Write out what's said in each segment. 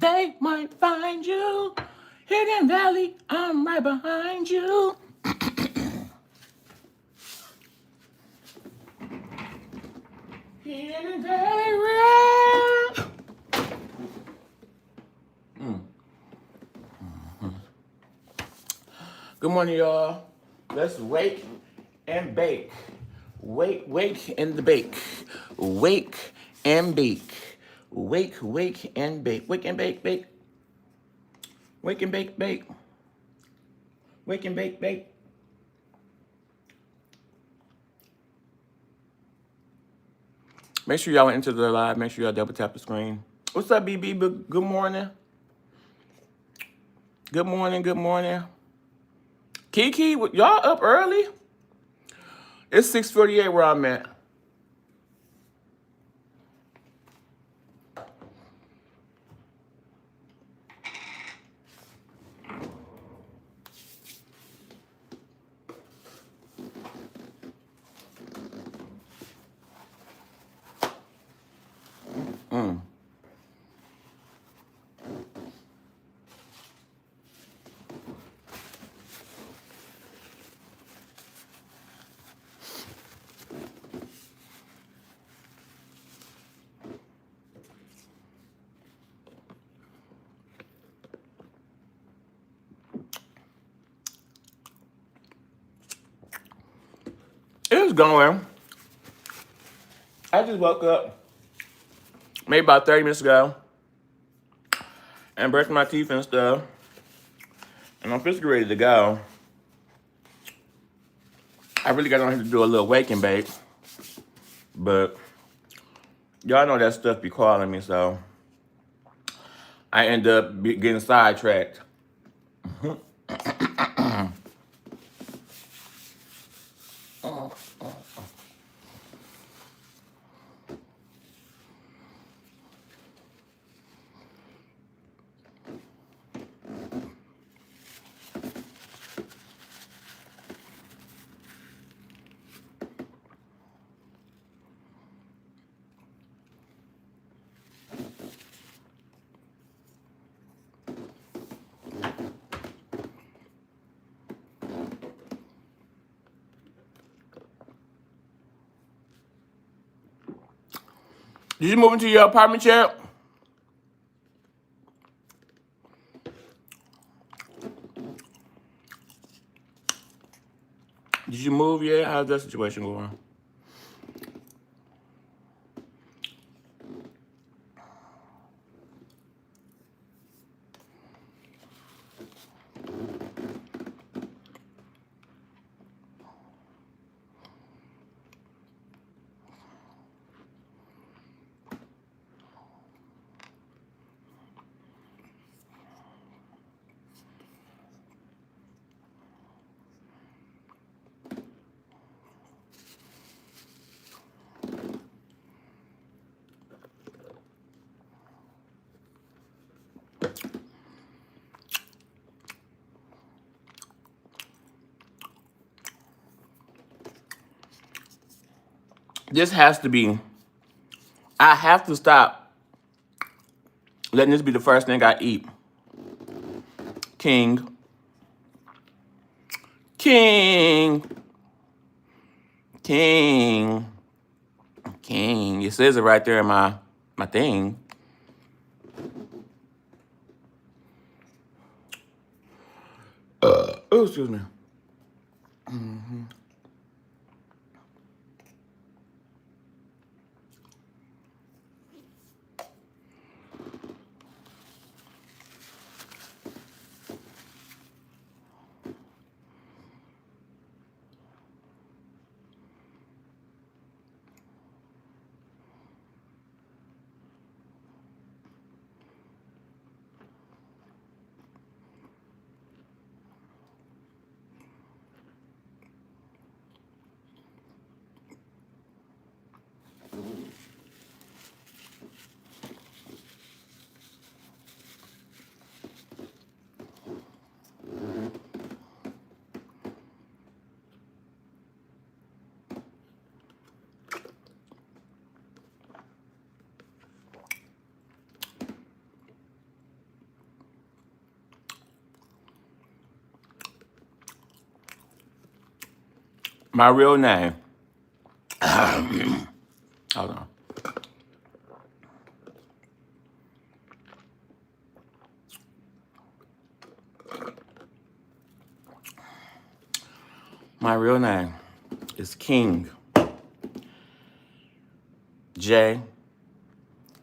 They might find you. Hidden Valley, I'm right behind you. Hidden Valley. Good morning, y'all. Let's wake and bake. Wake and the bake. Wake and bake. Wake and bake. Wake and bake, bake. Wake and bake, bake. Wake and bake, bake. Make sure y'all enter the live. Make sure y'all double tap the screen. What's up, BB? Good morning. Good morning. Good morning. Kiki, y'all up early? It's 6:48 where I'm at. It's going. I just woke up maybe about 30 minutes ago and brushed my teeth and stuff. And I'm physically ready to go. I really got on here to do a little wake and bake. But y'all know that stuff be calling me, so I end up getting sidetracked. Did you move into your apartment yet? Did you move yet? How's that situation going? This has to be, I have to stop letting this be the first thing I eat. King. King. King. King. It says it right there in my thing. Oh, excuse me. My real name. Hold on. My real name is King J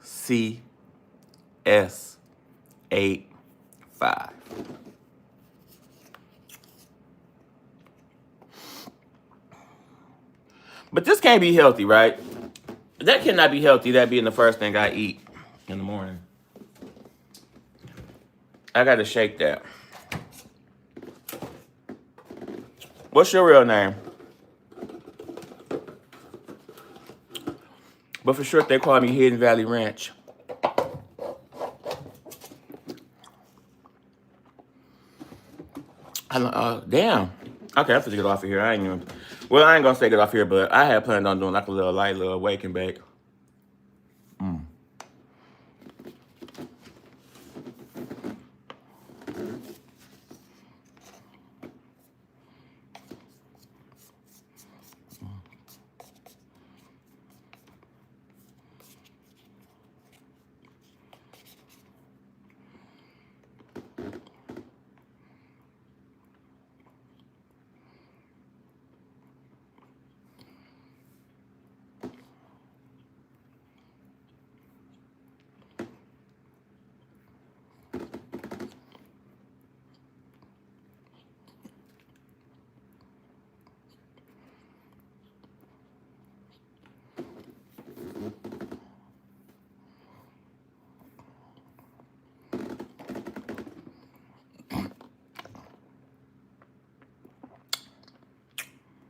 C S 85. But this can't be healthy, right? That cannot be healthy, that being the first thing I eat in the morning. I gotta shake that. What's your real name? But for short, they call me Hidden Valley Ranch. Damn. Okay, I have to get off of here. I ain't gonna say get off here, but I had planned on doing like a little light little wake and bake.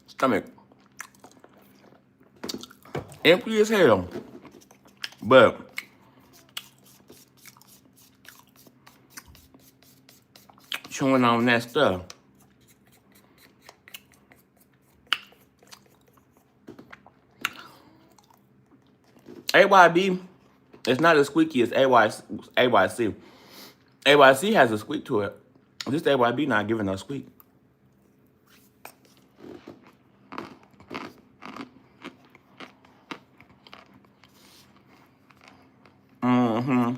Stomach empty as hell, but chewing on that stuff. AYB is not as squeaky as AYC. AYC has a squeak to it. This AYB not giving no squeak. Mm-hmm.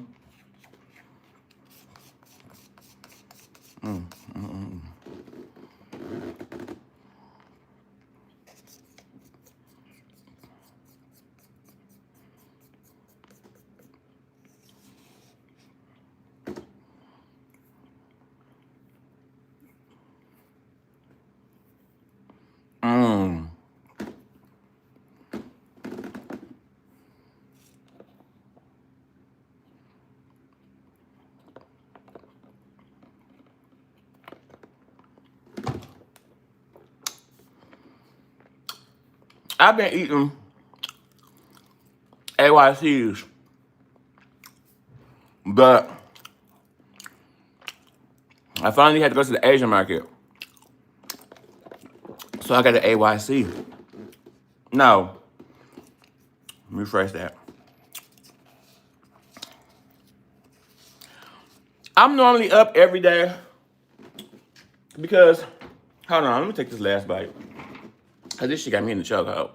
I've been eating AYCs, but I finally had to go to the Asian market. So I got the AYC. No. Let me rephrase that. I'm normally up every day because, hold on, let me take this last bite. Because this shit got me in the chokehold.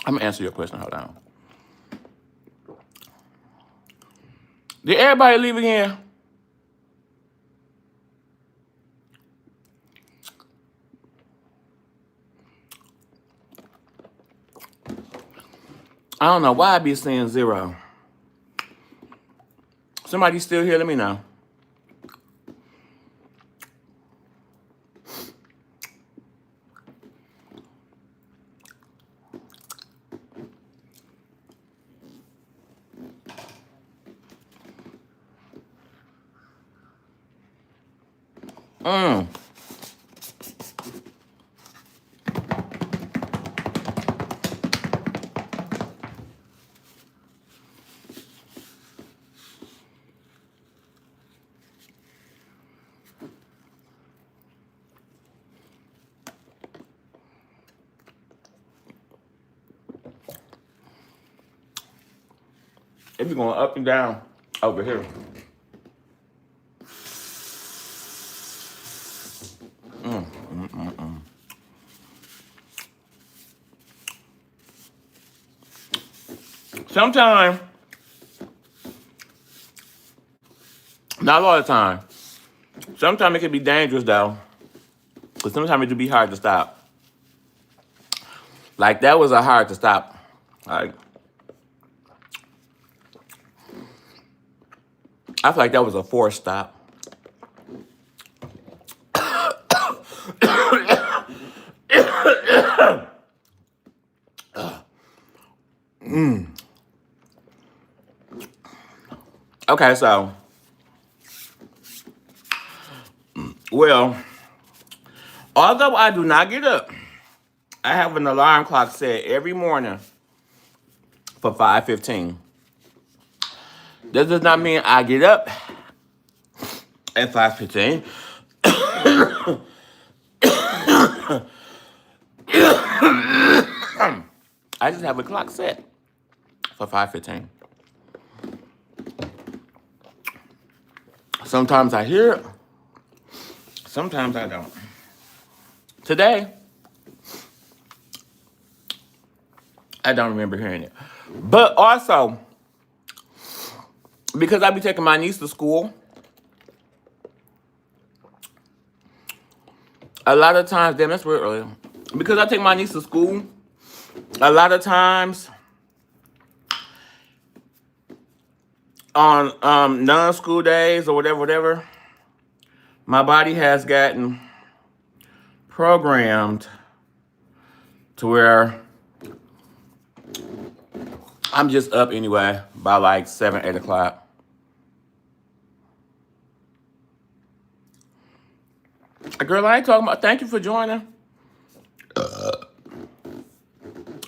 I'm gonna answer your question. Hold on. Did everybody leave again? I don't know why I be seeing 0. Somebody still here? Let me know. It be going up and down over here. Sometimes, not all the time. Sometimes it can be dangerous though. But sometimes it can be hard to stop. Like that was a hard to stop. Like I feel like that was a forced stop. Okay, so well, although I do not get up, I have an alarm clock set every morning for 5:15. That does not mean I get up at 5:15. I just have a clock set for 5:15. Sometimes I hear it, sometimes I don't. Today, I don't remember hearing it. But also, because I be taking my niece to school, a lot of times, damn, that's weird earlier. Because I take my niece to school, a lot of times on non-school days or whatever, my body has gotten programmed to where I'm just up anyway by like 7, 8 o'clock. Girl, I ain't talking about, thank you for joining.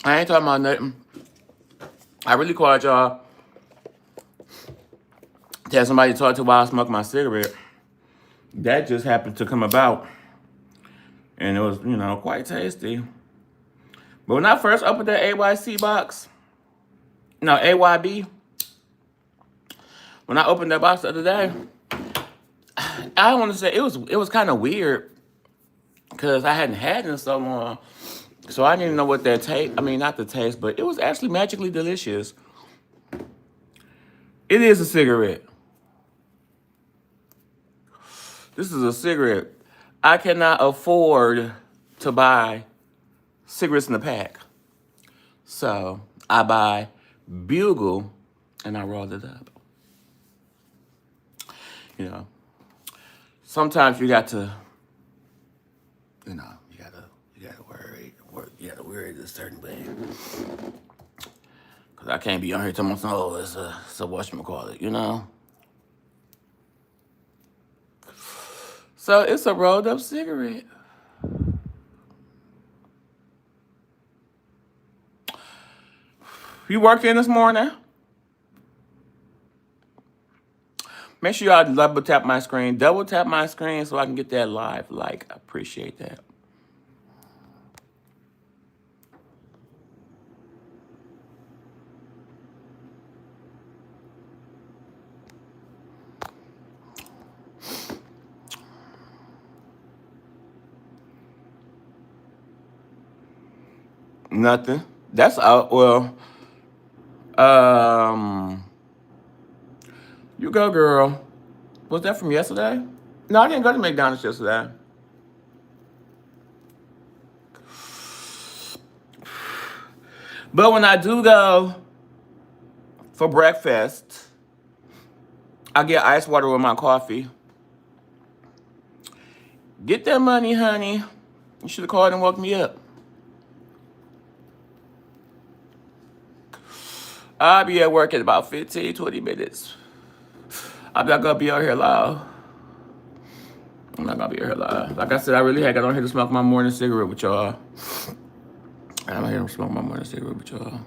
I ain't talking about nothing. I really called y'all to have somebody to talk to while I smoke my cigarette. That just happened to come about. And it was, quite tasty. But when I first opened that AYC box, no, AYB, when I opened that box the other day, I want to say it was kind of weird because I hadn't had it in so long. So I didn't know what that taste, I mean, not the taste, but it was actually magically delicious. It is a cigarette. This is a cigarette. I cannot afford to buy cigarettes in a pack. So I buy Bugle and I roll it up. Sometimes you got to, you gotta worry this certain thing. Cause I can't be on here telling myself, oh, it's a whatchamacallit, So it's a rolled up cigarette. You working this morning? Make sure y'all double tap my screen. Double tap my screen so I can get that live like. I appreciate that. Nothing. That's well. You go, girl. Was that from yesterday? No, I didn't go to McDonald's yesterday. But when I do go for breakfast, I get ice water with my coffee. Get that money, honey. You should have called and woke me up. I'll be at work in about 15, 20 minutes. I'm not gonna be out here loud. I'm not gonna be out here loud. Like I said, I really had got on here to smoke my morning cigarette with y'all. I'm here to smoke my morning cigarette with y'all.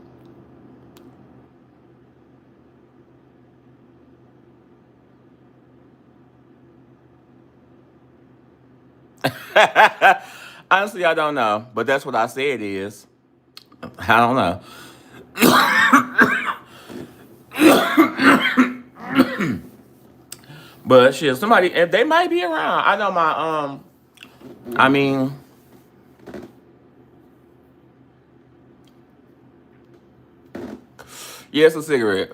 Honestly, I don't know, but that's what I say it is. I don't know. But shit, somebody, if they might be around. I know my I mean, yeah, it's a cigarette.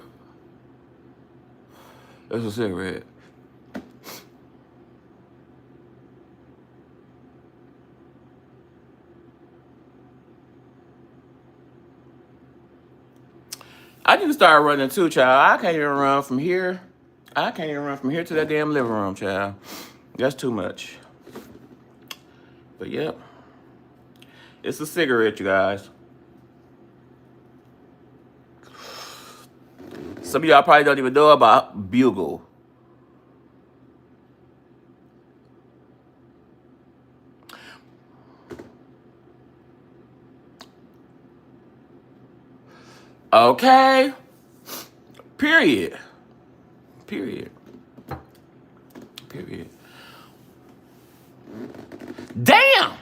It's a cigarette. I need to start running too, child. I can't even run from here. I can't even run from here to that damn living room, child. That's too much. But yep. It's a cigarette, you guys. Some of y'all probably don't even know about Bugle. Okay. Period. Period. Period. Damn!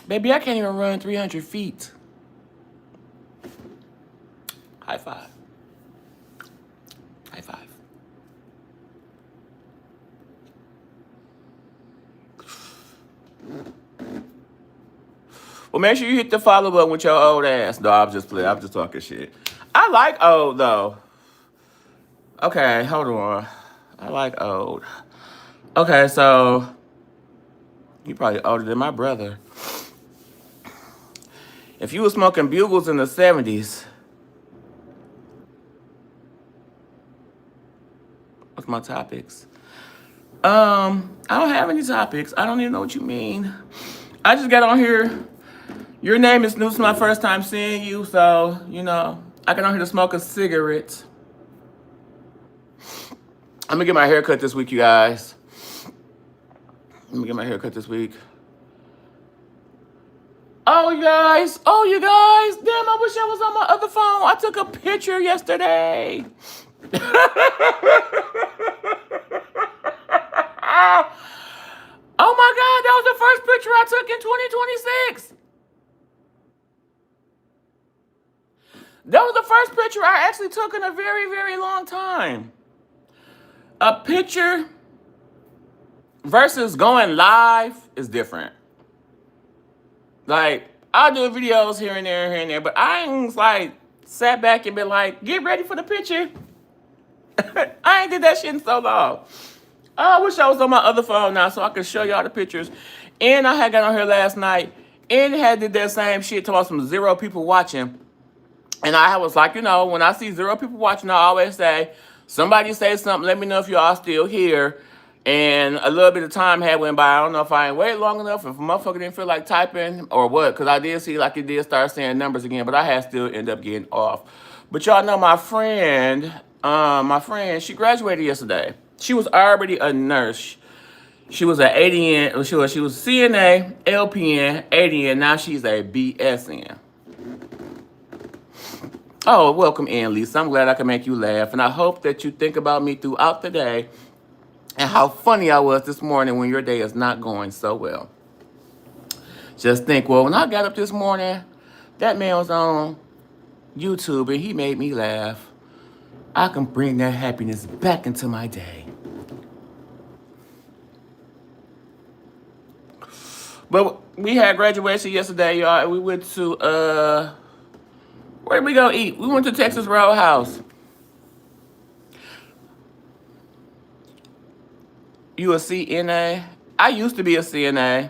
Baby, I can't even run 300 feet. High five. High five. Well, make sure you hit the follow button with your old ass. No, I'm just playing. I'm just talking shit. I like old, though. Okay, hold on. I like old. Okay, so you probably older than my brother. If you were smoking Bugles in the 70s, what's my topics? I don't have any topics. I don't even know what you mean. I just got on here. Your name is new. It's my first time seeing you, so, you know, I got on here to smoke a cigarette. I'm gonna get my hair cut this week, you guys. Let me get my hair cut this week. Oh, you guys. Oh, you guys. Damn, I wish I was on my other phone. I took a picture yesterday. Oh my God, that was the first picture I took in 2026. That was the first picture I actually took in a very, very long time. A picture versus going live is different. Like, I'll do videos here and there, but I ain't like sat back and been like, get ready for the picture. I ain't did that shit in so long. I wish I was on my other phone now so I could show y'all the pictures. And I had got on here last night and had did that same shit, talking about some 0 people watching. And I was like, you know, when I see 0 people watching, I always say, somebody say something, let me know if y'all still here. And a little bit of time had went by. I don't know if I ain't waited long enough, if a motherfucker didn't feel like typing or what, because I did see like it did start saying numbers again, but I had still end up getting off. But y'all know my friend, she graduated yesterday. She was already a nurse. She was an ADN, she was CNA, LPN, ADN, now she's a BSN. Oh, welcome in, Lisa. I'm glad I can make you laugh. And I hope that you think about me throughout the day and how funny I was this morning when your day is not going so well. Just think, well, when I got up this morning, that man was on YouTube and he made me laugh. I can bring that happiness back into my day. But we had graduation yesterday, y'all, and we went to, where did we go eat? We went to Texas Roadhouse. You a CNA? I used to be a CNA.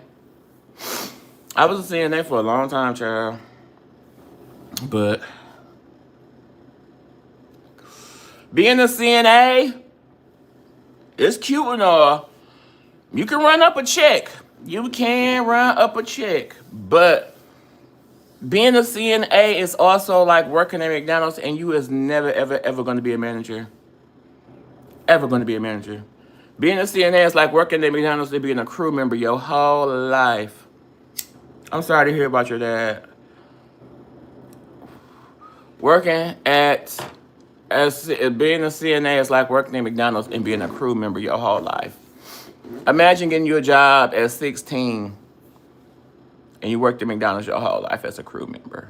I was a CNA for a long time, child. But Being a CNA, it's cute and all. You can run up a check. You can run up a check. But being a CNA is also like working at McDonald's, and you is never, ever, ever going to be a manager. Ever going to be a manager. Being a CNA is like working at McDonald's and being a crew member your whole life. I'm sorry to hear about your dad. Working at as being a CNA is like working at McDonald's and being a crew member your whole life. Imagine getting you a job at 16 and you worked at McDonald's your whole life as a crew member.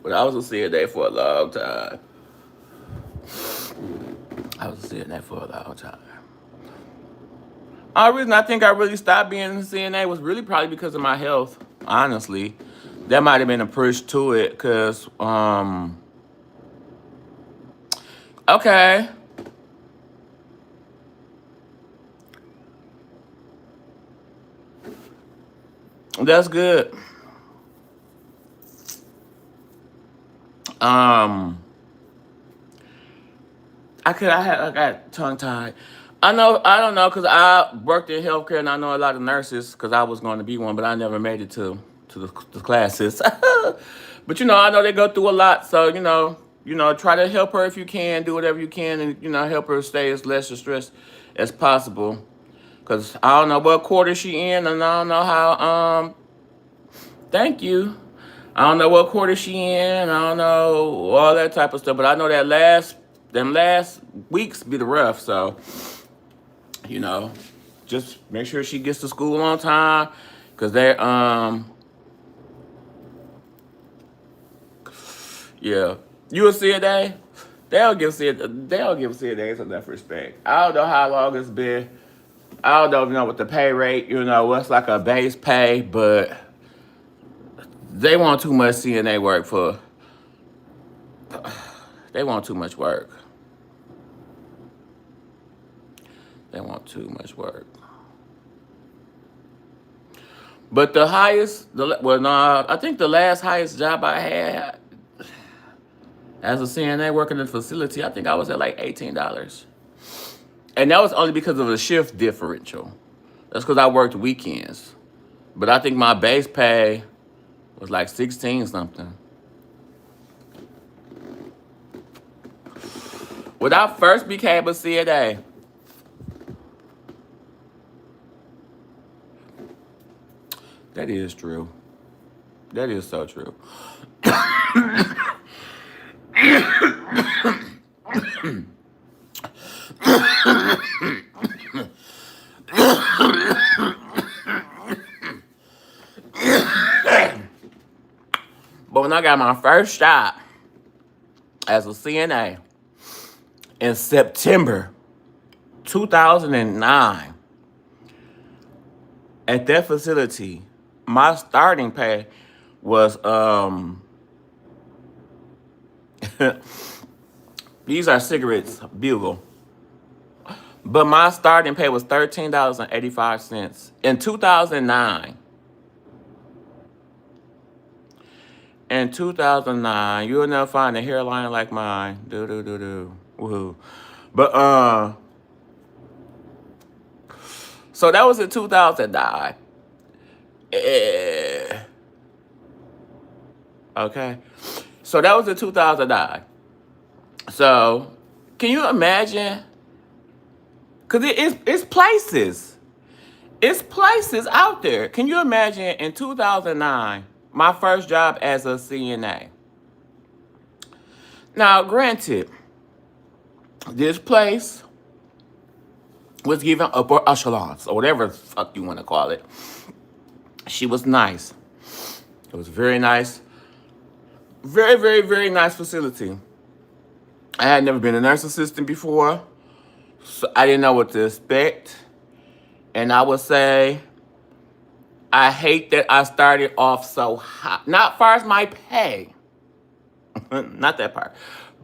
But I was a CNA for a long time. I was a CNA for a long time. The reason I think I really stopped being a CNA was really probably because of my health, honestly. That might have been a push to it, because, okay. That's good. I got tongue tied. I don't know, because I worked in healthcare and I know a lot of nurses because I was going to be one, but I never made it to the classes. But I know they go through a lot, so try to help her if you can, do whatever you can, and help her stay as less stressed as possible. Because I don't know what quarter she in, and I don't know how. Thank you. I don't know what quarter she in. I don't know all that type of stuff, but I know that them last weeks be the rough. So, just make sure she gets to school on time, cause they yeah, you will see a day. They'll give CNAs enough respect. I don't know how long it's been. I don't know what the pay rate. What's like a base pay, but they want too much CNA work for. They want too much work. They want too much work. But I think the last highest job I had as a CNA working in a facility, I think I was at like $18. And that was only because of the shift differential. That's because I worked weekends. But I think my base pay was like 16 something. When I first became a CNA, that is true. That is so true. But when I got my first job as a CNA in September 2009, at that facility, my starting pay was these are cigarettes, Bugle. But my starting pay was $13.85 in 2009. In 2009, you'll never find a hairline like mine. Woohoo. But so that was in 2009. Okay. So that was in 2009. So can you imagine? Because it's places. It's places out there. Can you imagine in 2009, my first job as a CNA? Now, granted, this place was given upper echelons, or whatever the fuck you want to call it. She was nice. It was very nice. Very, very, very nice facility. I had never been a nurse assistant before, so I didn't know what to expect. And I would say, I hate that I started off so high. Not far as my pay. Not that part.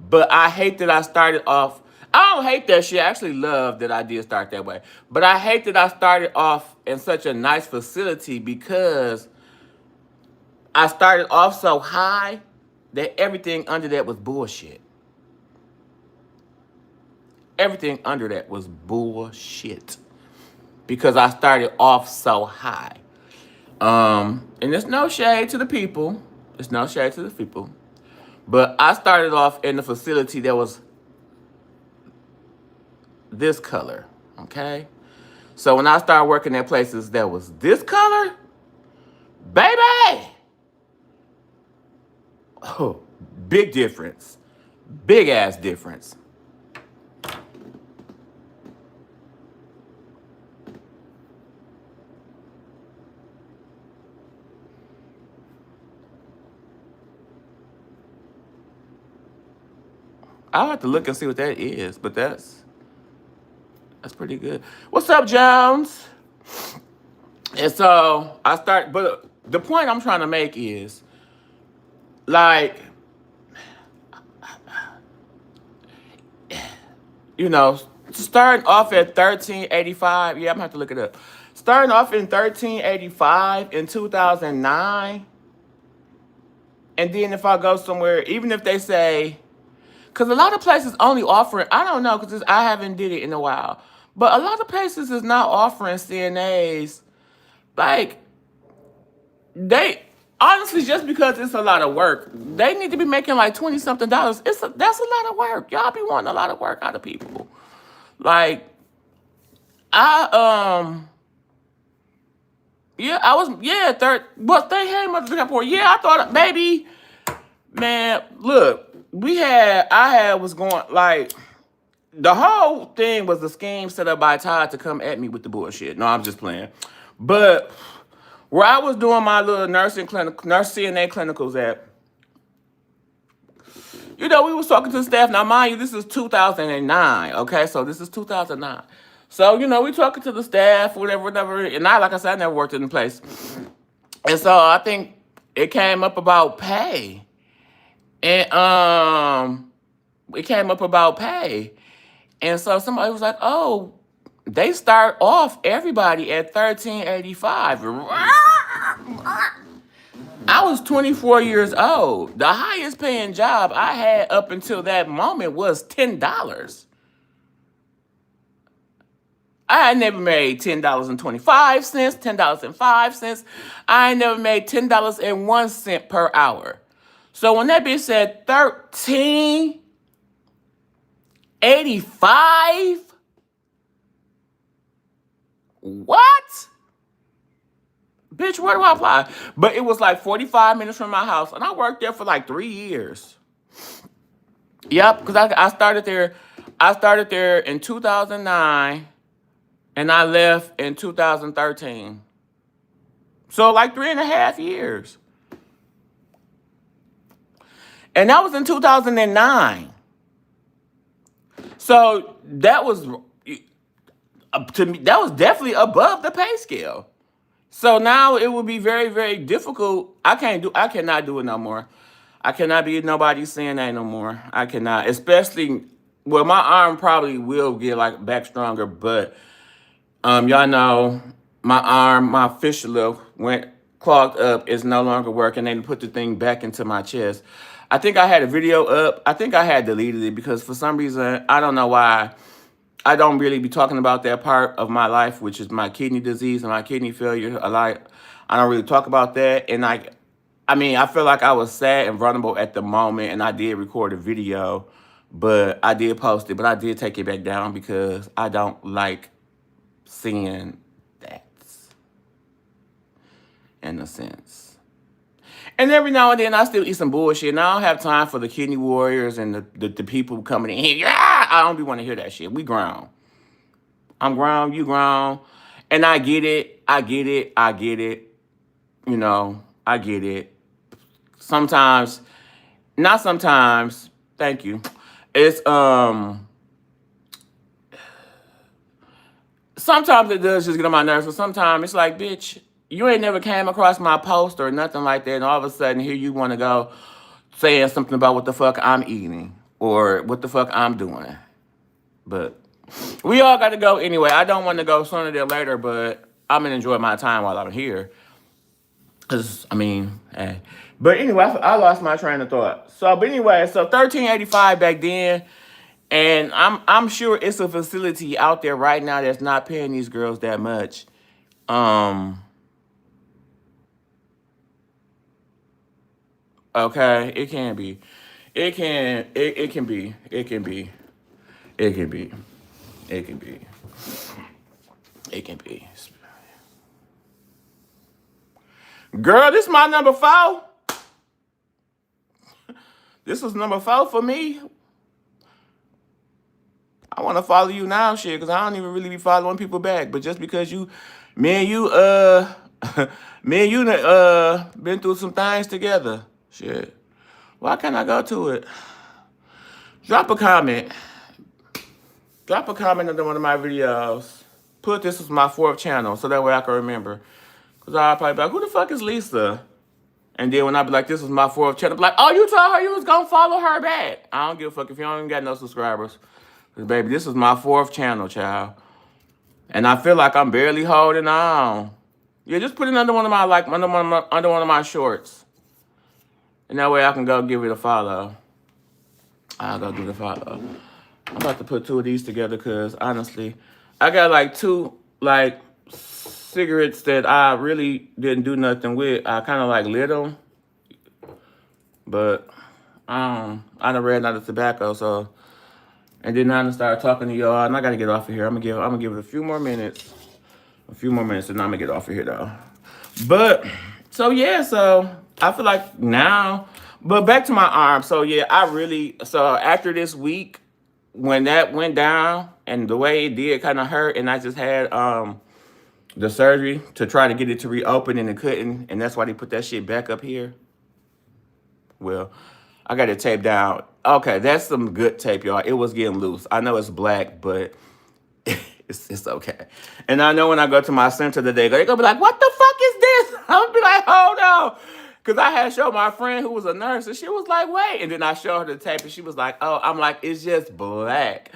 But I hate that I started off. I don't hate that shit. I actually love that I did start that way. But I hate that I started off in such a nice facility because I started off so high that everything under that was bullshit. Everything under that was bullshit because I started off so high. And there's no shade to the people. There's no shade to the people. But I started off in the facility that was this color, okay? So when I started working at places that was this color, baby, oh, big difference. Big ass difference. I'll have to look and see what that is, but that's pretty good. What's up, Jones? And so I start, but the point I'm trying to make is, like, you know, starting off at 1385. Yeah, I'm gonna have to look it up. Starting off in 1385 in 2009, and then if I go somewhere, even if they say, because a lot of places only offering, I don't know, because I haven't did it in a while, but a lot of places is not offering CNAs. Like, they honestly, just because it's a lot of work, they need to be making like $20-something. That's a lot of work. Y'all be wanting a lot of work out of people. Like, I but they had motherfucking. Yeah, I thought, baby, man, look, was going, like, the whole thing was a scheme set up by Todd to come at me with the bullshit. No, I'm just playing. But where I was doing my little nurse CNA clinicals at, you know, we was talking to the staff. Now, mind you, this is 2009, okay? So this is 2009. So, you know, we talking to the staff, whatever. And like I said, I never worked in the place. And so I think it came up about pay. And it came up about pay. And so somebody was like, oh, they start off everybody at 1385. I was 24 years old. The highest paying job I had up until that moment was $10. I had never made $10.25, $10.05. I ain't never made $10.01 per hour. So when that bitch said 1385, what? Bitch, where do I apply? But it was like 45 minutes from my house, and I worked there for like 3 years. Yep, because I started there. I started there in 2009, and I left in 2013. So like 3.5 years. And that was in 2009. So that was, to me, that was definitely above the pay scale. So now it would be very, very difficult. I cannot do it no more. I cannot be nobody's CNA no more. I cannot, especially, well, my arm probably will get like back stronger, but y'all know my arm, my fistula went clogged up, is no longer working. They put the thing back into my chest. I think I had a video up. I think I had deleted it because for some reason, I don't know why, I don't really be talking about that part of my life, which is my kidney disease and my kidney failure a lot. I don't really talk about that. And I feel like I was sad and vulnerable at the moment, and I did record a video, but I did post it, but I did take it back down because I don't like seeing that, in a sense. And every now and then I still eat some bullshit, and I don't have time for the kidney warriors and the people coming in here. Yeah, I don't be want to hear that shit. We grown. I'm grown, you grown. And I get it. You know, I get it. Sometimes, not sometimes, thank you. It's, sometimes it does just get on my nerves, but sometimes it's like, bitch, you ain't never came across my post or nothing like that, and all of a sudden here you want to go saying something about what the fuck I'm eating or what the fuck I'm doing. But we all got to go anyway. I don't want to go sooner than later, but I'm going to enjoy my time while I'm here. Because, I mean, hey. But anyway, I lost my train of thought. So, but anyway, so 1385 back then. And I'm sure it's a facility out there right now that's not paying these girls that much. Okay, it can be. It can be. It can be. It can be. It can be. It can be. Girl, this is my number 4. This was number 4 for me. I want to follow you now, shit, because I don't even really be following people back. But just because me and you, me and you, been through some things together, shit. Why can't I go to it? Drop a comment. Drop a comment under one of my videos. Put this as my 4th channel so that way I can remember. Because I'll probably be like, who the fuck is Lisa? And then when I be like, this was my 4th channel, be like, oh, you told her you was going to follow her back. I don't give a fuck if you don't even got no subscribers. Because, baby, this is my 4th channel, child. And I feel like I'm barely holding on. Yeah, just put it under one of my, under one of my shorts. And that way I can go give it a follow. I'll go give it a follow. I'm about to put 2 of these together because, honestly, I got, like, 2, like, cigarettes that I really didn't do nothing with. I kind of, like, lit them. But, I done ran out of tobacco, so... And then I started talking to y'all, and I got to get off of here. I'm gonna give it a few more minutes. And then I'm gonna get off of here, though. But, so yeah, so I feel like now... But back to my arm. So, yeah, so after this week, when that went down, and the way it did kind of hurt, and I just had the surgery to try to get it to reopen, and it couldn't, and that's why they put that shit back up here. Well, I got it taped down. Okay, that's some good tape, y'all. It was getting loose. I know it's black, but it's okay. And I know when I go to my center today, they're going to be like, what the fuck is this? I'm going to be like, hold on. Because I had showed my friend who was a nurse, and she was like, wait. And then I showed her the tape, and she was like, oh. I'm like, it's just black.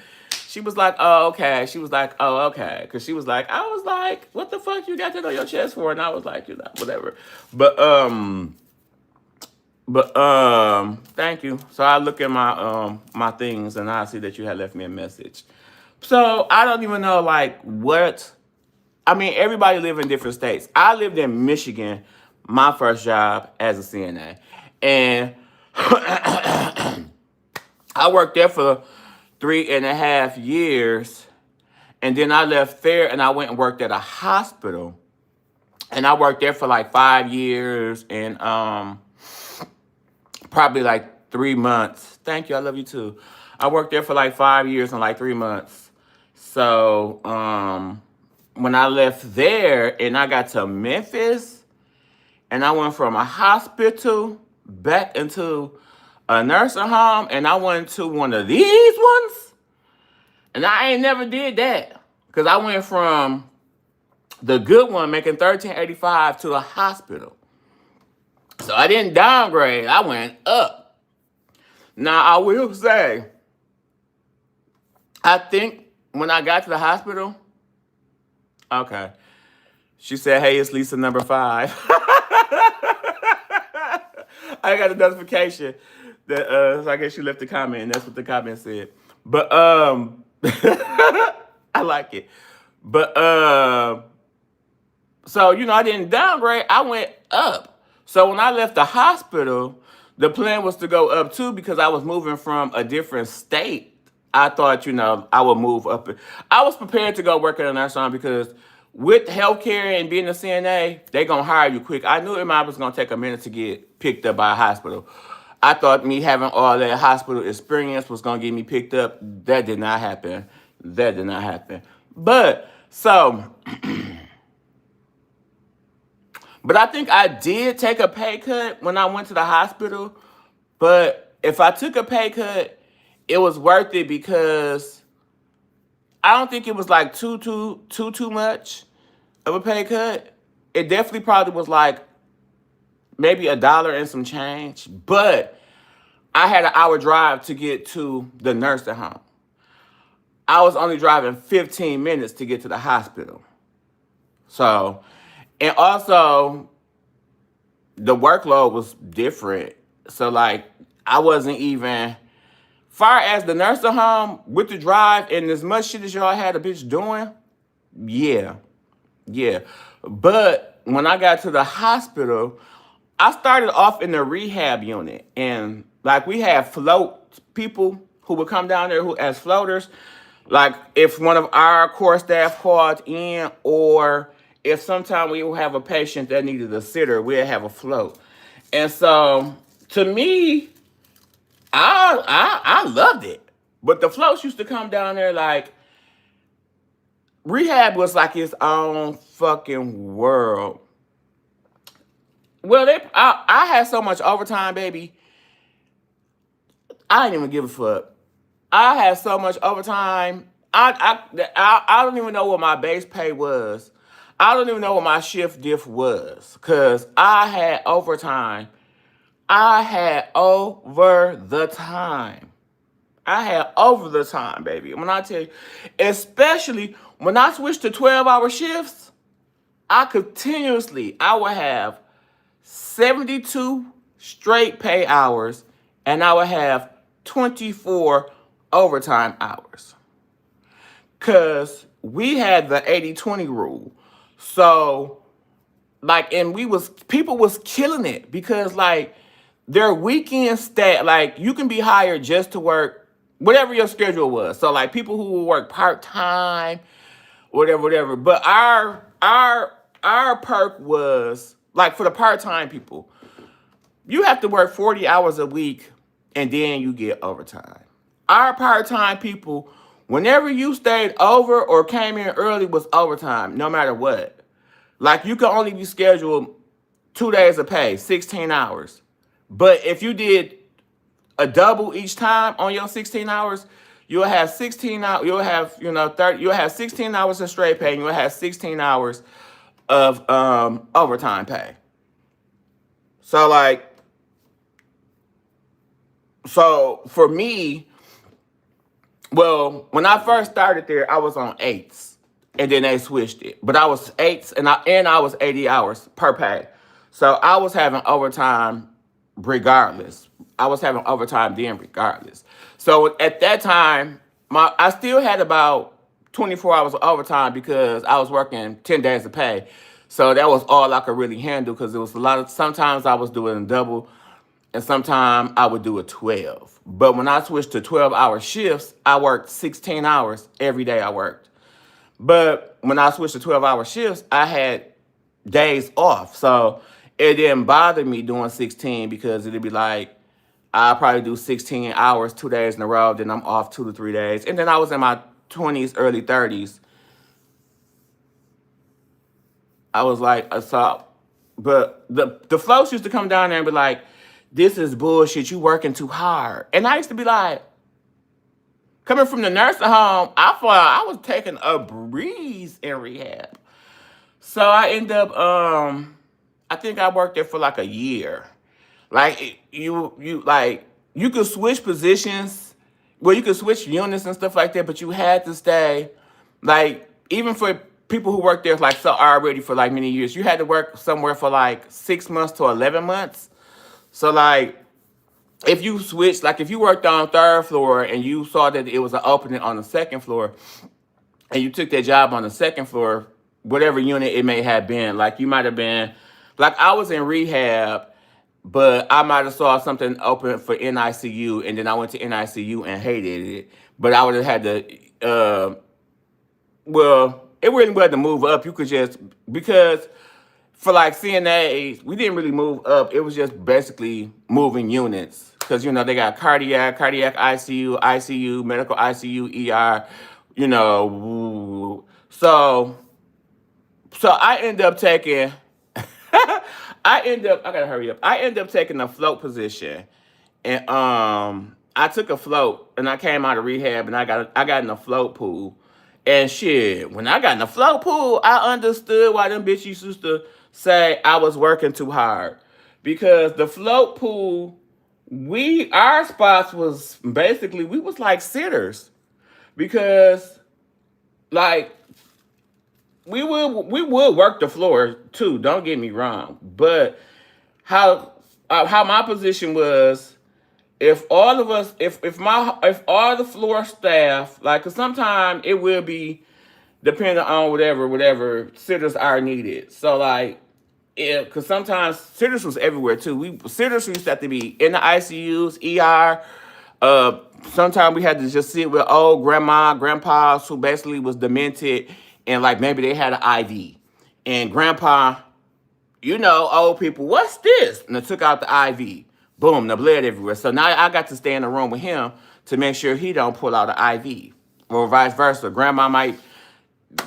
She was like, oh, okay. She was like, oh, okay. Because she was like, I was like, what the fuck you got that on your chest for? And I was like, whatever. But, thank you. So I look at my my things, and I see that you had left me a message. So I don't even know, like, what... I mean, everybody live in different states. I lived in Michigan, my first job as a CNA. And I worked there for 3.5 years. And then I left there, and I went and worked at a hospital. And I worked there for, like, 5 years and probably, like, 3 months. Thank you. I love you, too. I worked there for, like, 5 years and, like, 3 months. So, when I left there and I got to Memphis and I went from a hospital back into a nursing home and I went to one of these ones, and I ain't never did that because I went from the good one making $13.85 to a hospital. So I didn't downgrade. I went up. Now, I will say, I think when I got to the hospital, okay, she said, hey, it's Lisa number 5. I got a notification that, so I guess she left a comment, and that's what the comment said. But, I like it. But, so, I didn't downgrade. I went up. So when I left the hospital, the plan was to go up too because I was moving from a different state. I thought, I would move up. I was prepared to go work at a nursing home because with healthcare and being a CNA, they're going to hire you quick. I knew it was going to take a minute to get picked up by a hospital. I thought me having all that hospital experience was going to get me picked up. That did not happen. That did not happen. But, so... But I think I did take a pay cut when I went to the hospital. But if I took a pay cut, it was worth it because I don't think it was like too much of a pay cut. It definitely probably was like maybe $1 and some change. But I had an hour drive to get to the nursing home. I was only driving 15 minutes to get to the hospital. So, and also the workload was different. So like I wasn't even far as the nursing home with the drive and as much shit as y'all had a bitch doing. Yeah, yeah. But when I got to the hospital, I started off in the rehab unit, and like we had float people who would come down there who as floaters. Like if one of our core staff called in, or if sometime we would have a patient that needed a sitter, we'd have a float. And so to me, I loved it. But the floats used to come down there like rehab was like its own fucking world. Well, I had so much overtime, baby. I didn't even give a fuck. I had so much overtime. I don't even know what my base pay was. I don't even know what my shift diff was, cause I had overtime. I had over the time. I had over the time, baby. When I tell you, especially when I switched to 12-hour shifts, I would have 72 straight pay hours, and I would have 24 overtime hours. Cause we had the 80-20 rule. So like, and people was killing it because like their weekend stat, like you can be hired just to work whatever your schedule was. So like people who will work part-time, whatever. But our perk was like for the part-time people, you have to work 40 hours a week and then you get overtime. Our part-time people, whenever you stayed over or came in early was overtime, no matter what. Like you could only be scheduled 2 days of pay, 16 hours. But if you did a double each time on your 16 hours, you'll have 16 hours, you'll have, 30, you'll have 16 hours of straight pay, and you'll have 16 hours of overtime pay. So like, so for me, well, when I first started there, I was on 8s, and then they switched it. But I was 8s, and I was 80 hours per pay. So I was having overtime regardless. I was having overtime then regardless. So at that time, I still had about 24 hours of overtime because I was working 10 days of pay. So that was all I could really handle because it was a lot of, sometimes I was doing double and sometimes I would do a 12. But when I switched to 12-hour shifts, I worked 16 hours every day I worked. But when I switched to 12-hour shifts, I had days off. So it didn't bother me doing 16 because it'd be like, I'll probably do 16 hours, 2 days in a row, then I'm off 2 to 3 days. And then I was in my 20s, early 30s. I was like, so, but the floats used to come down there and be like, this is bullshit, you working too hard. And I used to be like, coming from the nursing home, I thought I was taking a breeze in rehab. So I ended up, I think I worked there for like a year. Like you could switch positions, well, you could switch units and stuff like that, but you had to stay. Like even for people who worked there like so already for like many years, you had to work somewhere for like 6 months to 11 months. So like if you switched, like if you worked on third floor and you saw that it was an opening on the second floor, and you took that job on the second floor, whatever unit it may have been, like you might have been, like I was in rehab, but I might have saw something open for NICU, and then I went to NICU and hated it. But I would have had to, well, it really wasn't to move up. You could just, because for like CNAs, we didn't really move up. It was just basically moving units. Because, they got cardiac ICU, medical ICU, ER, So I end up taking, I gotta hurry up. I end up taking a float position. And I took a float and I came out of rehab and I got in a float pool. And shit, when I got in the float pool, I understood why them bitches used to say I was working too hard. Because the float pool, our spots was basically, we was like sitters. because like we would work the floor too. Don't get me wrong, but how my position was, if all of us, if all the floor staff, like, cause sometimes it will be depending on whatever sitters are needed. So like, yeah, because sometimes sitters was everywhere too. Sitters used to have to be in the ICUs, ER. Sometimes we had to just sit with old grandma, grandpas who basically was demented, and like maybe they had an IV, and grandpa, old people, what's this? And they took out the IV. Boom, the blood everywhere. So now I got to stay in the room with him to make sure he don't pull out an IV, or vice versa. Grandma might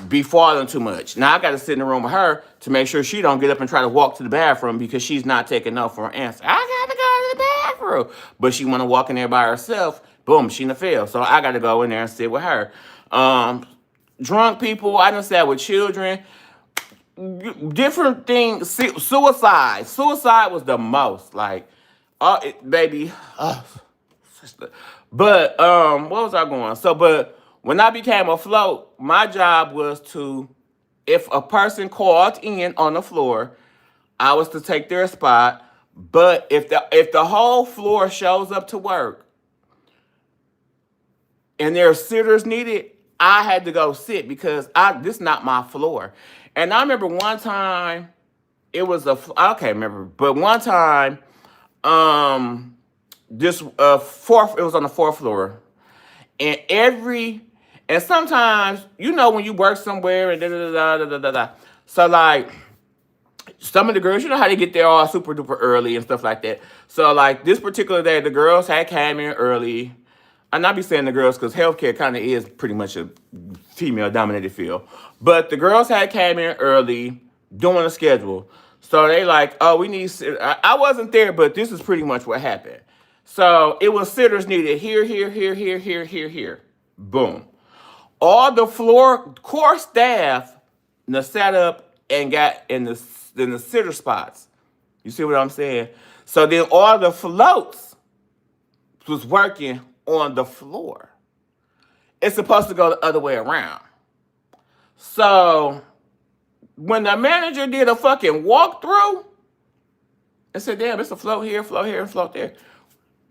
be falling too much. Now I got to sit in the room with her to make sure she don't get up and try to walk to the bathroom because she's not taking no for an answer. I got to go to the bathroom, but she want to walk in there by herself. Boom, she done fail. So I got to go in there and sit with her. Drunk people, I done sat with children. Different things. Suicide was the most. Like, baby. But what was I going? But when I became afloat, my job was to, if a person called in on the floor, I was to take their spot. But if the whole floor shows up to work and there are sitters needed, I had to go sit because this is not my floor. And I remember one time, it was I can't remember, but one time, this it was on the fourth floor, and sometimes when you work somewhere and da. So like some of the girls, how they get there all super duper early and stuff like that. So like this particular day, the girls had came in early. And I be saying the girls because healthcare kind of is pretty much a female-dominated field. But the girls had came in early doing a schedule. So they like, oh, we need... I wasn't there, but this is pretty much what happened. So it was sitters needed here, here, here, here, here, here, here. Boom. All the core staff sat up and got in the sitter spots. You see what I'm saying? So then all the floats was working on the floor. It's supposed to go the other way around. So when the manager did a fucking walkthrough and said, damn, it's a float here, and float there.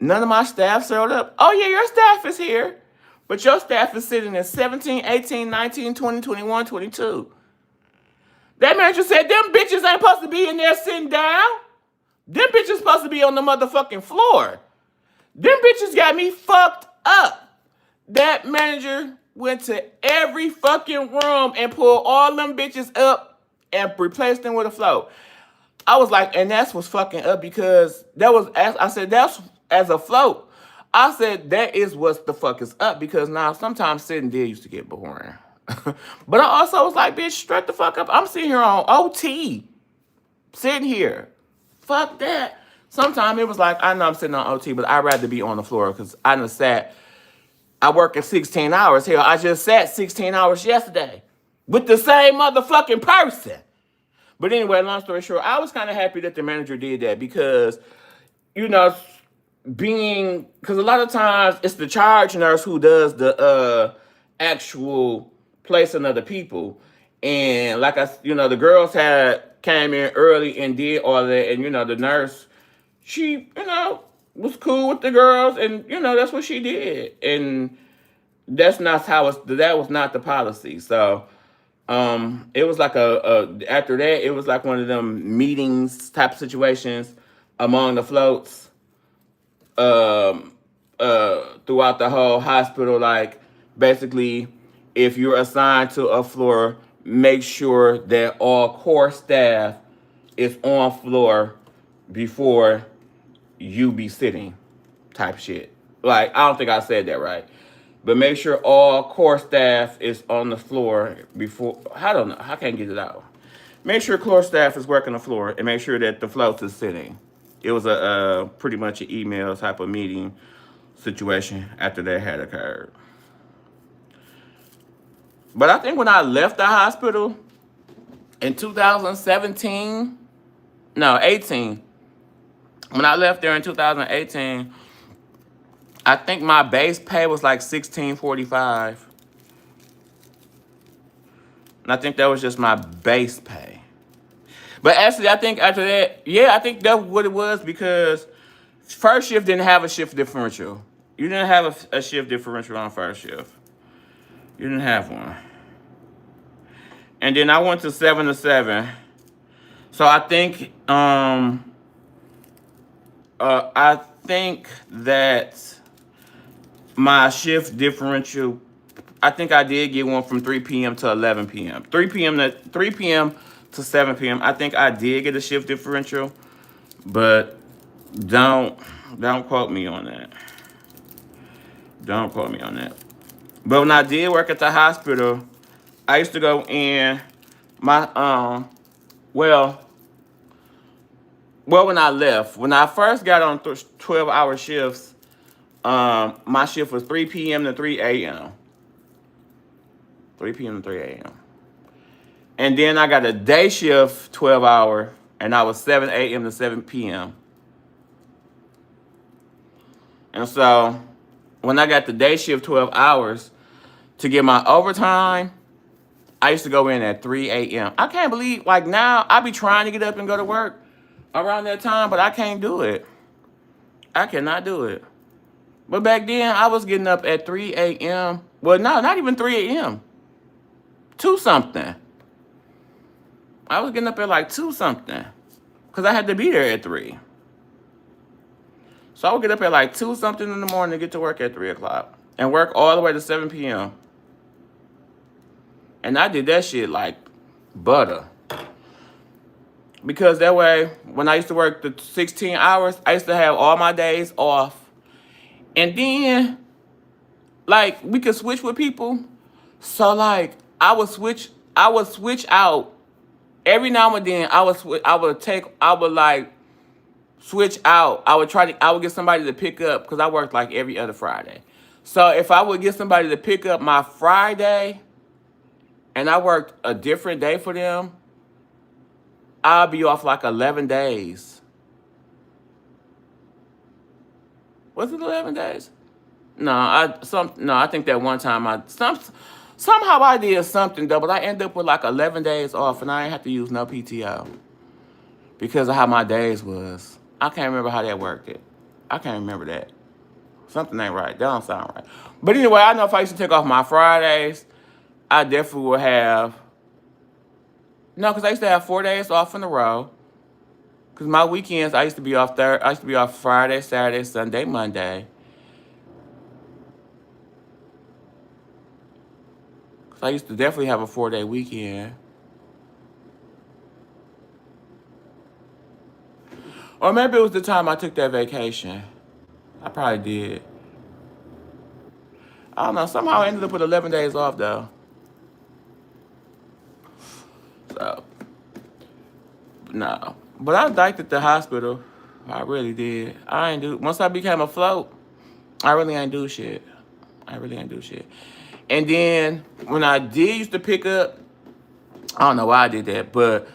None of my staff showed up. Oh yeah, your staff is here. But your staff is sitting in 17, 18, 19, 20, 21, 22. That manager said, them bitches ain't supposed to be in there sitting down. Them bitches supposed to be on the motherfucking floor. Them bitches got me fucked up. That manager went to every fucking room and pulled all them bitches up and replaced them with a float. I was like, and that's what's fucking up because I said, that's as a float. I said, that is what the fuck is up because now sometimes sitting there used to get boring. But I also was like, bitch, straight the fuck up. I'm sitting here on OT. Sitting here. Fuck that. Sometimes it was like, I know I'm sitting on OT, but I'd rather be on the floor because I work at 16 hours. Hell, I just sat 16 hours yesterday with the same motherfucking person. But anyway, long story short, I was kind of happy that the manager did that because, because a lot of times it's the charge nurse who does the actual placing of the people. And like the girls came in early and did all that. And, the nurse, she, was cool with the girls, and that's what she did, and that was not the policy. So, it was like after that, it was like one of them meetings type of situations among the floats, throughout the whole hospital. Like basically, if you're assigned to a floor, make sure that all core staff is on floor before you be sitting type shit. Like, I don't think I said that right. But make sure all core staff is on the floor before... I don't know. I can't get it out. Make sure core staff is working the floor and make sure that the floats is sitting. It was a pretty much an email type of meeting situation after that had occurred. But I think when I left the hospital in 2017... No, 18... When I left there in 2018, I think my base pay was like $16.45. And I think that was just my base pay. But actually, I think after that, yeah, I think that's what it was because first shift didn't have a shift differential. You didn't have a shift differential on first shift. You didn't have one. And then I went to 7 to 7. So I think that my shift differential, I think I did get one from 3 p.m. to 11 p.m. 3 p.m. to 7 p.m. I think I did get a shift differential, but don't quote me on that. Don't quote me on that. But when I did work at the hospital, I used to go in my well when I left, when I first got on 12-hour shifts, my shift was 3 p.m. to 3 a.m. 3 p.m. to 3 a.m. And then I got a day shift, 12-hour, and I was 7 a.m. to 7 p.m. And so when I got the day shift, 12 hours, to get my overtime, I used to go in at 3 a.m. I can't believe, like now, I be trying to get up and go to work around that time, but I can't do it. I cannot do it. But back then, I was getting up at 3 a.m. Well, no, not even 3 a.m. 2 something. I was getting up at like 2 something. Because I had to be there at 3. So I would get up at like 2 something in the morning to get to work at 3 o'clock. And work all the way to 7 p.m. And I did that shit like butter. Because that way, when I used to work the 16 hours, I used to have all my days off. And then, like, we could switch with people. So, like, I would switch out. Every now and then, I would switch out. I would get somebody to pick up, because I worked like every other Friday. So, if I would get somebody to pick up my Friday, and I worked a different day for them, I'll be off like 11 days. Was it 11 days? No, I think that one time somehow I did something though, but I ended up with like 11 days off, and I ain't have to use no PTO because of how my days was. I can't remember how that worked. I can't remember that. Something ain't right. That don't sound right. But anyway, I know if I used to take off my Fridays, I definitely would have. No, because I used to have 4 days off in a row. Because my weekends, I used to be off Friday, Saturday, Sunday, Monday. Because I used to definitely have a 4-day weekend. Or maybe it was the time I took that vacation. I probably did. I don't know. Somehow I ended up with 11 days off, though. So, no. But I liked it at the hospital. I really did. Once I became afloat, I really ain't do shit. And then when I did used to pick up, I don't know why I did that, but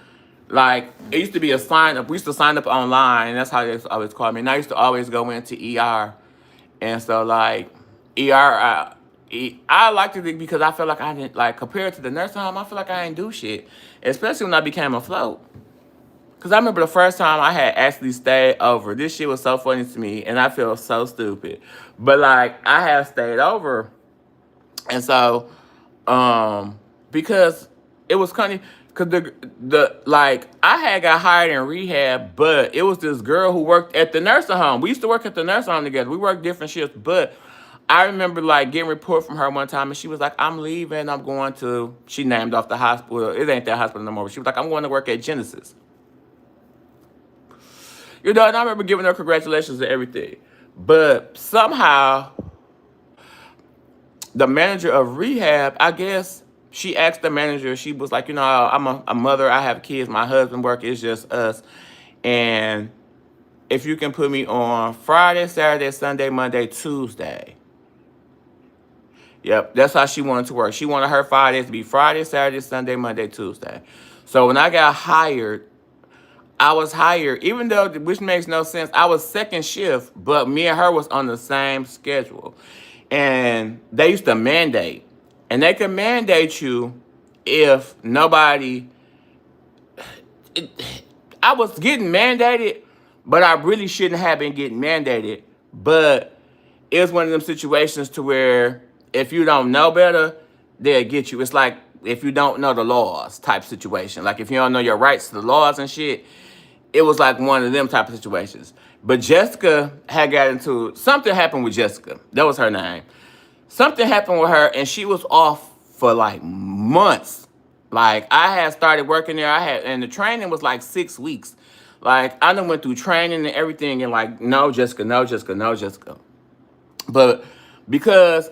like it used to be a sign up. We used to sign up online, and that's how they always called me. And I used to always go into ER, and so like ER, I liked it because I felt like I didn't like compared to the nursing home. I feel like I didn't do shit, especially when I became afloat. Because I remember the first time I had actually stayed over. This shit was so funny to me, and I feel so stupid. But, like, I have stayed over. And so, because it was kind of, because I had got hired in rehab, but it was this girl who worked at the nursing home. We used to work at the nursing home together. We worked different shifts, but I remember, like, getting a report from her one time, and she was like, I'm leaving. I'm going to, she named off the hospital. It ain't that hospital no more, but she was like, I'm going to work at Genesis. You know, and I remember giving her congratulations and everything. But somehow, the manager of rehab, I guess, she asked the manager, she was like, you know, I'm a mother, I have kids, my husband work, it's just us. And if you can put me on Friday, Saturday, Sunday, Monday, Tuesday. Yep, that's how she wanted to work. She wanted her 5 days to be Friday, Saturday, Sunday, Monday, Tuesday. So when I got hired, I was hired, even though, which makes no sense, I was second shift, but me and her was on the same schedule. And they used to mandate. And they could mandate you if nobody, it, I was getting mandated, but I really shouldn't have been getting mandated. But it was one of them situations to where if you don't know better, they'll get you. It's like if you don't know the laws type situation. Like if you don't know your rights to the laws and shit, it was like one of them type of situations. But Jessica had got into something happened with Jessica. That was her name. Something happened with her, and she was off for like months. Like I had started working there. And the training was like 6 weeks. Like I done went through training and everything, and like no Jessica, no Jessica, no Jessica. But because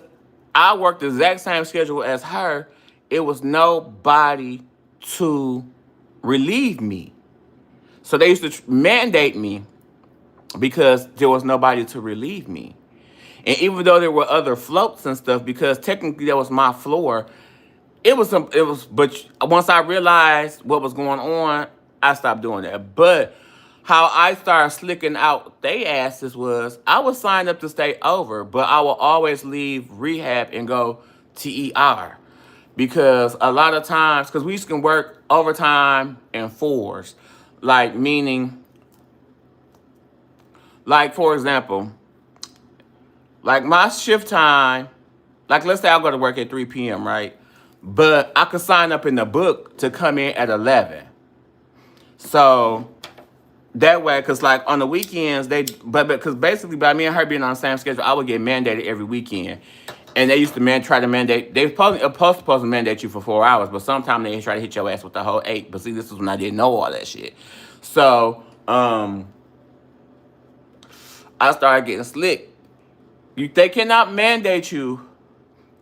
I worked the exact same schedule as her, it was nobody to relieve me. So they used to mandate me because there was nobody to relieve me. And even though there were other floats and stuff, because technically that was my floor, but once I realized what was going on, I stopped doing that. But how I started slicking out they asses was I was signed up to stay over, but I will always leave rehab and go to ER. Because a lot of times, because we can work overtime and fours, like meaning, like for example, like my shift time, like let's say I go to work at 3 p.m., right? But I could sign up in the book to come in at 11. So that way, because like on the weekends, but because basically by me and her being on the same schedule, I would get mandated every weekend. And they used to try to mandate, they were supposed to mandate you for 4 hours, but sometimes they try to hit your ass with the whole 8. But see, this is when I didn't know all that shit. So, I started getting slick. They cannot mandate you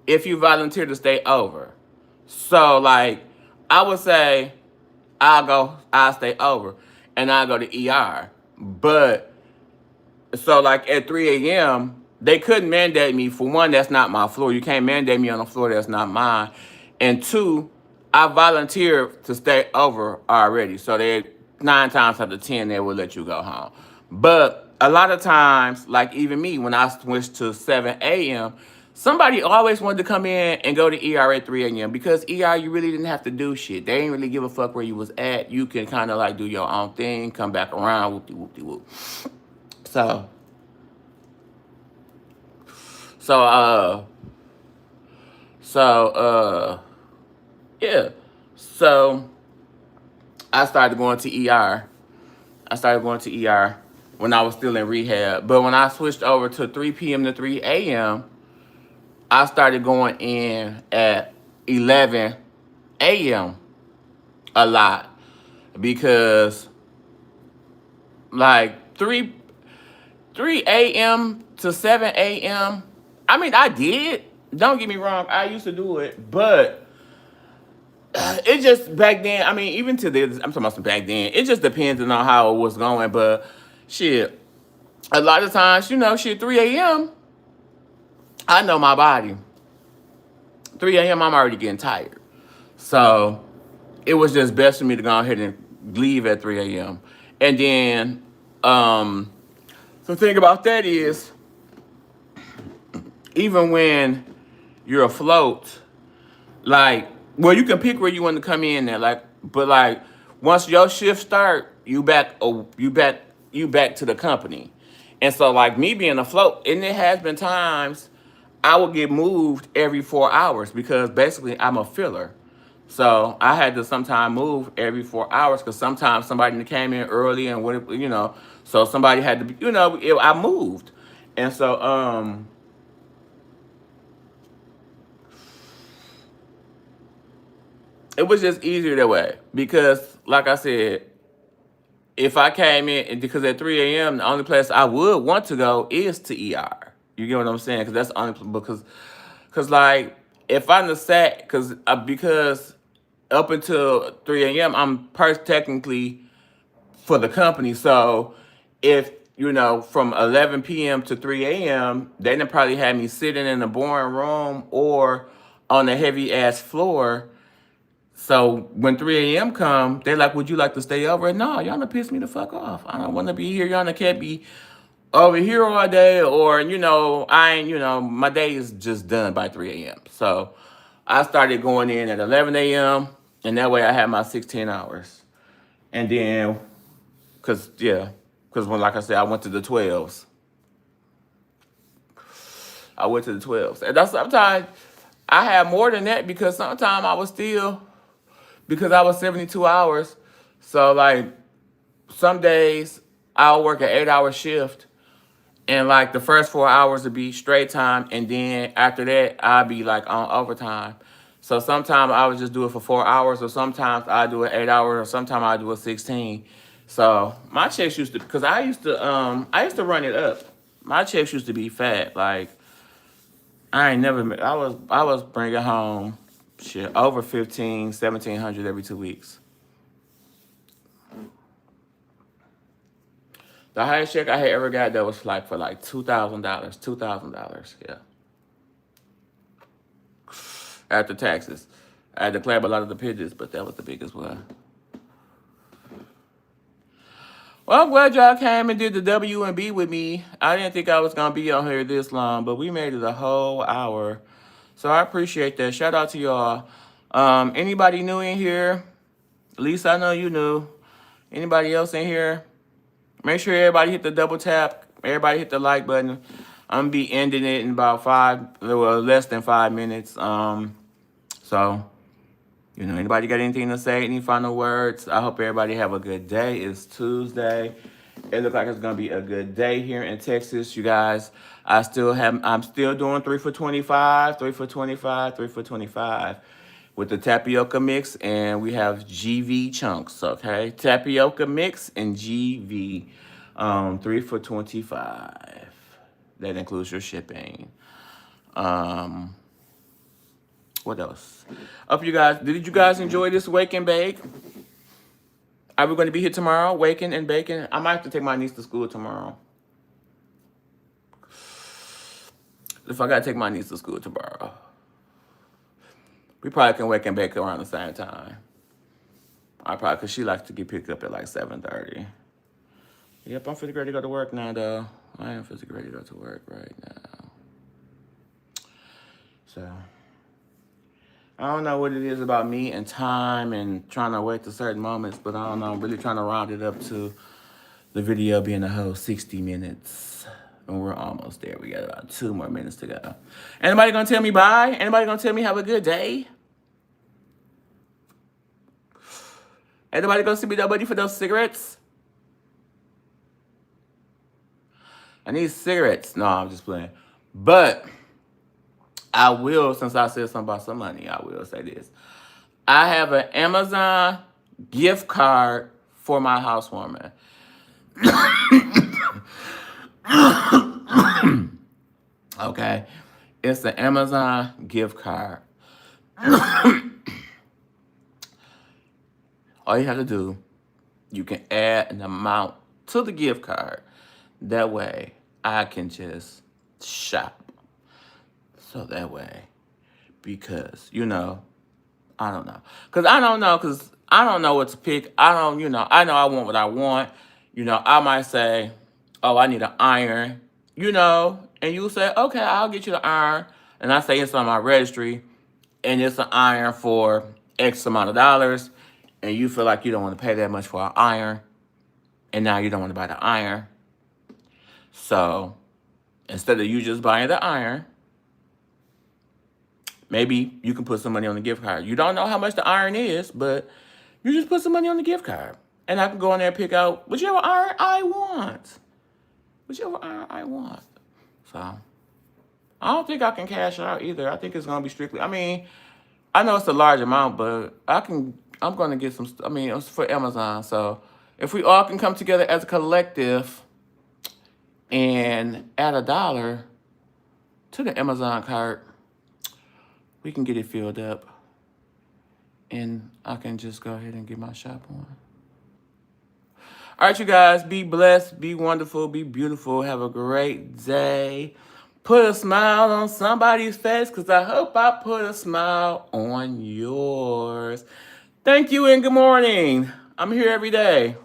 if you volunteer to stay over. So, like, I would say, I'll stay over, and I'll go to ER. But, so, like, at 3 a.m., they couldn't mandate me. For one, that's not my floor. You can't mandate me on a floor that's not mine. And two, I volunteered to stay over already. So, 9 times out of 10, they will let you go home. But a lot of times, like even me, when I switched to 7 a.m., somebody always wanted to come in and go to ER at 3 a.m. because ER, you really didn't have to do shit. They didn't really give a fuck where you was at. You can kind of like do your own thing, come back around, whoop-de-whoop-de-whoop. So, so, yeah. So, I started going to ER. I started going to ER when I was still in rehab. But when I switched over to 3 p.m. to 3 a.m., I started going in at 11 a.m. a lot because like 3 a.m. to 7 a.m. I mean, I did. Don't get me wrong. I used to do it, but it just back then. I mean, even to this, I'm talking about some back then. It just depends on how it was going. But shit, a lot of times, shit, 3 a.m. I know my body. 3 a.m. I'm already getting tired. So it was just best for me to go ahead and leave at 3 a.m. And then the thing about that is, even when you're afloat, like, well, you can pick where you want to come in there, like, but like once your shift start, you back to the company. And so like me being afloat, and it has been times I would get moved every 4 hours because basically I'm a filler. So I had to sometimes move every 4 hours because sometimes somebody came in early and so somebody had to be, I moved. And so, it was just easier that way because, like I said, if I came in, because at 3 a.m., the only place I would want to go is to ER. You get what I'm saying? Because that's the only, because like, if I'm the sat, because up until 3 a.m., I'm technically for the company. So if, from 11 p.m. to 3 a.m., they done probably had me sitting in a boring room or on a heavy ass floor. So when 3 a.m. come, they're like, would you like to stay over? No, y'all done piss me the fuck off. I don't want to be here. Y'all done can't be over here all day, or, my day is just done by 3 a.m. So, I started going in at 11 a.m. and that way I had my 16 hours. And then, because when, like I said, I went to the 12s. I went to the 12s. And that's sometimes I had more than that because sometimes I was still, because I was 72 hours. So, like, some days I'll work an 8-hour shift. And, like, the first 4 hours would be straight time. And then after that, I'll be, like, on overtime. So sometimes I would just do it for 4 hours. Or sometimes I do it 8 hours. Or sometimes I do it 16. So my checks used to, because I used to run it up. My checks used to be fat. Like, I was bringing home shit over 1,700 every 2 weeks. The highest check I had ever got that was like for like $2,000. Yeah. After taxes. I had to clap a lot of the pigeons, but that was the biggest one. Well, I'm glad y'all came and did the W&B with me. I didn't think I was going to be on here this long, but we made it a whole hour. So I appreciate that. Shout out to y'all. Anybody new in here? At least I know you knew. Anybody else in here? Make sure everybody hit the double tap. Everybody hit the like button. I'm going to be ending it in about less than 5 minutes. So, anybody got anything to say? Any final words? I hope everybody have a good day. It's Tuesday. It looks like it's going to be a good day here in Texas, you guys. I'm still doing 3 for 25, 3 for 25, 3 for 25 with the tapioca mix, and we have GV chunks, okay? Tapioca mix and GV, 3 for 25. That includes your shipping. What else? Did you guys enjoy this Wake and Bake? Are we going to be here tomorrow, waking and baking? I might have to take my niece to school tomorrow. If I got to take my niece to school tomorrow. We probably can wake and bake around the same time. Because she likes to get picked up at like 7:30. Yep, I'm physically ready to go to work now, though. I am physically ready to go to work right now. So, I don't know what it is about me and time and trying to wait to certain moments, but I don't know. I'm really trying to round it up to the video being a whole 60 minutes. And we're almost there. We got about 2 more minutes to go. Anybody gonna tell me bye? Anybody gonna tell me have a good day? Anybody gonna send me that money for those cigarettes? I need cigarettes. No, I'm just playing. But I will, since I said something about some money, I will say this. I have an Amazon gift card for my housewarming. Okay. It's an Amazon gift card. All you have to do, you can add an amount to the gift card. That way, I can just shop. So that way, because, I don't know. Because I don't know what to pick. I know I want what I want. I might say, oh, I need an iron, and you say, okay, I'll get you the iron. And I say it's on my registry, and it's an iron for X amount of dollars, and you feel like you don't want to pay that much for an iron, and now you don't want to buy the iron. So instead of you just buying the iron, maybe you can put some money on the gift card. You don't know how much the iron is, but you just put some money on the gift card. And I can go in there and pick out whichever iron I want. Whichever iron I want. So, I don't think I can cash out either. I think it's going to be strictly, I know it's a large amount, but I'm going to get some, it's for Amazon. So, if we all can come together as a collective and add $1 to the Amazon cart, we can get it filled up. And I can just go ahead and get my shop on. All right, you guys, be blessed, be wonderful, be beautiful. Have a great day. Put a smile on somebody's face, because I hope I put a smile on yours. Thank you and good morning. I'm here every day.